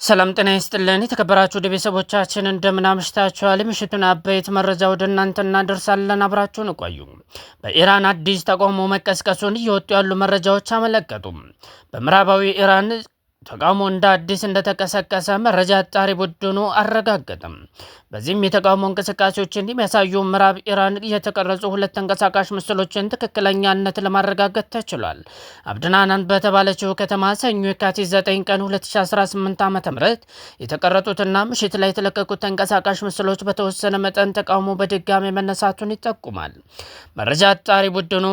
ሰላም ጤና ይስጥልን የተከበራችሁ ቤተሰቦቻችን እንደምን አምሽታችኋል? ምሽቱን አበይት መረጃ ወደ እናንተ እናደርሳለን። አብራችሁን ቆዩ። በኢራን አዲስ ተቃውሞ መቀስቀሱን እየወጡ ያሉ መረጃዎች አመለከቱ። በምዕራባዊ ኢራን ተቃውሞ እንደ አዲስ እንደተቀሰቀሰ መረጃ አጣሪ ቡድኑ አረጋገጠም። በዚህም የተቃውሞ እንቅስቃሴዎችን የሚያሳዩ ምዕራብ ኢራን የተቀረጹ ሁለት ተንቀሳቃሽ ምስሎችን ትክክለኛነት ለማረጋገጥ ተችሏል። አብድናናን በተባለችው ከተማ ሰኞ የካቲት 9 ቀን 2018 ዓ.ም የተቀረጡትና ምሽት ላይ የተለቀቁት ተንቀሳቃሽ ምስሎች በተወሰነ መጠን ተቃውሞ በድጋሚ መነሳቱን ይጠቁማል። መረጃ አጣሪ ቡድኑ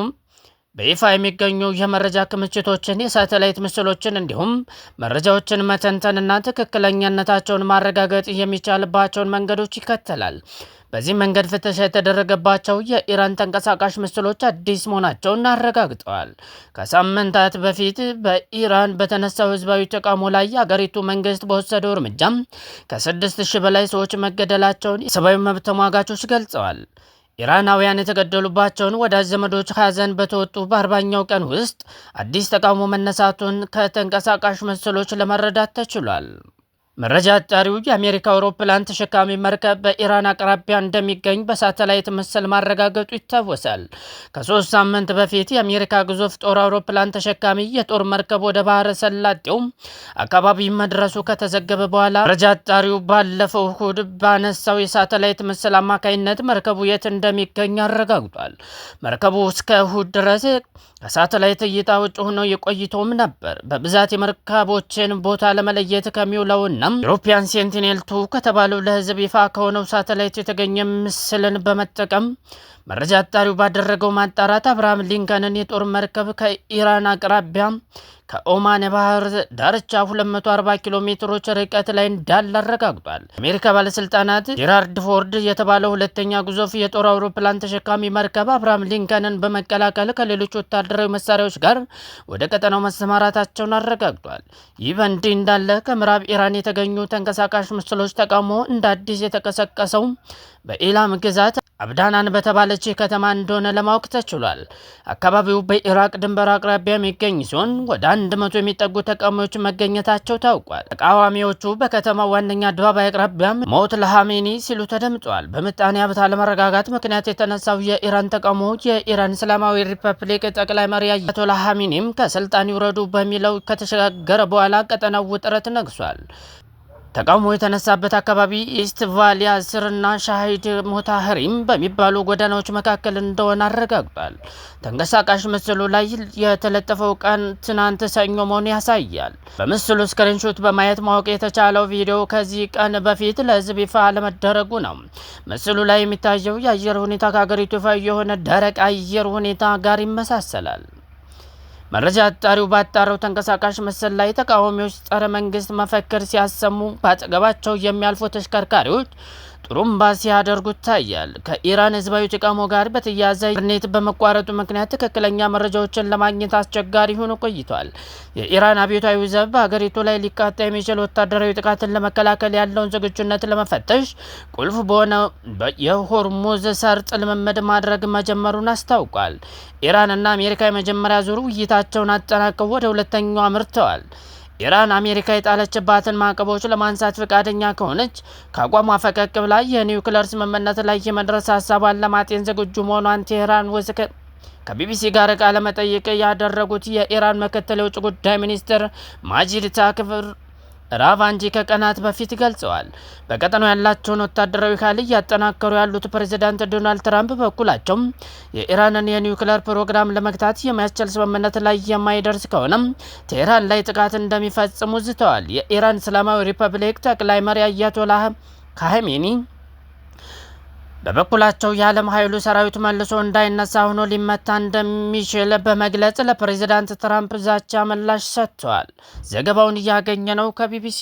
በይፋ የሚገኙ የመረጃ ክምችቶችን፣ የሳተላይት ምስሎችን እንዲሁም መረጃዎችን መተንተንና ትክክለኛነታቸውን ማረጋገጥ የሚቻልባቸውን መንገዶች ይከተላል። በዚህ መንገድ ፍተሻ የተደረገባቸው የኢራን ተንቀሳቃሽ ምስሎች አዲስ መሆናቸውን አረጋግጠዋል። ከሳምንታት በፊት በኢራን በተነሳው ህዝባዊ ተቃውሞ ላይ የአገሪቱ መንግስት በወሰደው እርምጃም ከ6000 በላይ ሰዎች መገደላቸውን የሰብአዊ መብት ተሟጋቾች ገልጸዋል። ኢራናውያን የተገደሉባቸውን ወዳጅ ዘመዶች ሀዘን በተወጡ በ40ኛው ቀን ውስጥ አዲስ ተቃውሞ መነሳቱን ከተንቀሳቃሽ ምስሎች ለመረዳት ተችሏል። መረጃ አጣሪው የአሜሪካ አውሮፕላን ተሸካሚ መርከብ በኢራን አቅራቢያ እንደሚገኝ በሳተላይት ምስል ማረጋገጡ ይታወሳል። ከ3 ሳምንት በፊት የአሜሪካ ግዙፍ ጦር አውሮፕላን ተሸካሚ የጦር መርከብ ወደ ባህረ ሰላጤው አካባቢ መድረሱ ከተዘገበ በኋላ መረጃ አጣሪው ባለፈው እሁድ ባነሳው የሳተላይት ምስል አማካኝነት መርከቡ የት እንደሚገኝ አረጋግጧል። መርከቡ እስከ እሁድ ድረስ ከሳተላይት እይታ ውጭ ሆኖ የቆይቶም ነበር። በብዛት የመርከቦችን ቦታ ለመለየት ከሚውለውና ዩሮፒያን ሴንቲኔል-2 ከተባለው ለህዝብ ይፋ ከሆነው ሳተላይት የተገኘ ምስልን በመጠቀም መረጃ አጣሪው ባደረገው ማጣራት አብርሃም ሊንከንን የጦር መርከብ ከኢራን አቅራቢያ ከኦማን የባህር ዳርቻ 240 ኪሎ ሜትሮች ርቀት ላይ እንዳለ አረጋግጧል። አሜሪካ ባለስልጣናት ጄራርድ ፎርድ የተባለው ሁለተኛ ግዙፍ የጦር አውሮፕላን ተሸካሚ መርከብ አብርሃም ሊንከንን በመቀላቀል ከሌሎች ወታደራዊ መሳሪያዎች ጋር ወደ ቀጠናው መሰማራታቸውን አረጋግጧል። ይህ በእንዲህ እንዳለ ከምዕራብ ኢራን የተገኙ ተንቀሳቃሽ ምስሎች ተቃውሞ እንደ አዲስ የተቀሰቀሰው በኢላም ግዛት አብዳናን በተባለች ከተማ እንደሆነ ለማወቅ ተችሏል። አካባቢው በኢራቅ ድንበር አቅራቢያ የሚገኝ ሲሆን ወደ 100 የሚጠጉ ተቃዋሚዎች መገኘታቸው ታውቋል። ተቃዋሚዎቹ በከተማው ዋነኛ አደባባይ አቅራቢያ ሞት ለሃሜኒ ሲሉ ተደምጠዋል። በምጣኔ ሀብት አለመረጋጋት ምክንያት የተነሳው የኢራን ተቃውሞ የኢራን እስላማዊ ሪፐብሊክ ጠቅላይ መሪ አያቶላህ ኻሜኒም ከስልጣን ይውረዱ በሚለው ከተሸጋገረ በኋላ ቀጠናው ውጥረት ነግሷል። ተቃውሞ የተነሳበት አካባቢ ኢስት ቫሊ አስርና ሻሂድ ሞታህሪም በሚባሉ ጎዳናዎች መካከል እንደሆነ አረጋግጧል። ተንቀሳቃሽ ምስሉ ላይ የተለጠፈው ቀን ትናንት ሰኞ መሆኑን ያሳያል። በምስሉ ስክሪንሾት በማየት ማወቅ የተቻለው ቪዲዮ ከዚህ ቀን በፊት ለህዝብ ይፋ አለመደረጉ ነው። ምስሉ ላይ የሚታየው የአየር ሁኔታ ከሀገሪቱ ይፋ የሆነ ደረቅ አየር ሁኔታ ጋር ይመሳሰላል። መረጃ አጣሪው ባጣራው ተንቀሳቃሽ ምስል ላይ ተቃዋሚዎች ጸረ መንግስት መፈክር ሲያሰሙ በአጠገባቸው የሚያልፉ ተሽከርካሪዎች ጥሩምባ ሲያደርጉ ታያል። ከኢራን ህዝባዊ ተቃውሞ ጋር በተያያዘ ኢንተርኔት በመቋረጡ ምክንያት ትክክለኛ መረጃዎችን ለማግኘት አስቸጋሪ ሆኖ ቆይቷል። የኢራን አብዮታዊ ዘብ በሀገሪቱ ላይ ሊቃጣ የሚችል ወታደራዊ ጥቃትን ለመከላከል ያለውን ዝግጁነት ለመፈተሽ ቁልፍ በሆነ የሆርሙዝ ሰርጥ ልምምድ ማድረግ መጀመሩን አስታውቋል። ኢራን እና አሜሪካ የመጀመሪያ ዙር ውይይታቸውን አጠናቀው ወደ ሁለተኛው አምርተዋል። ኢራን አሜሪካ የጣለችባትን ማዕቀቦች ለማንሳት ፈቃደኛ ከሆነች ከአቋሟ ፈቀቅ ብላ የኒውክሌር ስምምነት ላይ የመድረስ ሀሳቧን ለማጤን ዝግጁ መሆኗን ቴህራን ውስጥ ከቢቢሲ ጋር ቃለ መጠይቅ ያደረጉት የኢራን ምክትል የውጭ ጉዳይ ሚኒስትር ማጂድ ታክፍር ራቫንጂ ከቀናት በፊት ገልጸዋል። በቀጠናው ያላቸውን ወታደራዊ ኃይል እያጠናከሩ ያሉት ፕሬዚዳንት ዶናልድ ትራምፕ በኩላቸው የኢራንን የኒውክሌር ፕሮግራም ለመግታት የሚያስችል ስምምነት ላይ የማይደርስ ከሆነም ቴህራን ላይ ጥቃት እንደሚፈጽሙ ዝተዋል። የኢራን እስላማዊ ሪፐብሊክ ጠቅላይ መሪ አያቶላህ ኻሜኒ በበኩላቸው የዓለም ኃይሉ ሰራዊት መልሶ እንዳይነሳ ሆኖ ሊመታ እንደሚችል በመግለጽ ለፕሬዚዳንት ትራምፕ ዛቻ ምላሽ ሰጥተዋል። ዘገባውን እያገኘ ነው ከቢቢሲ።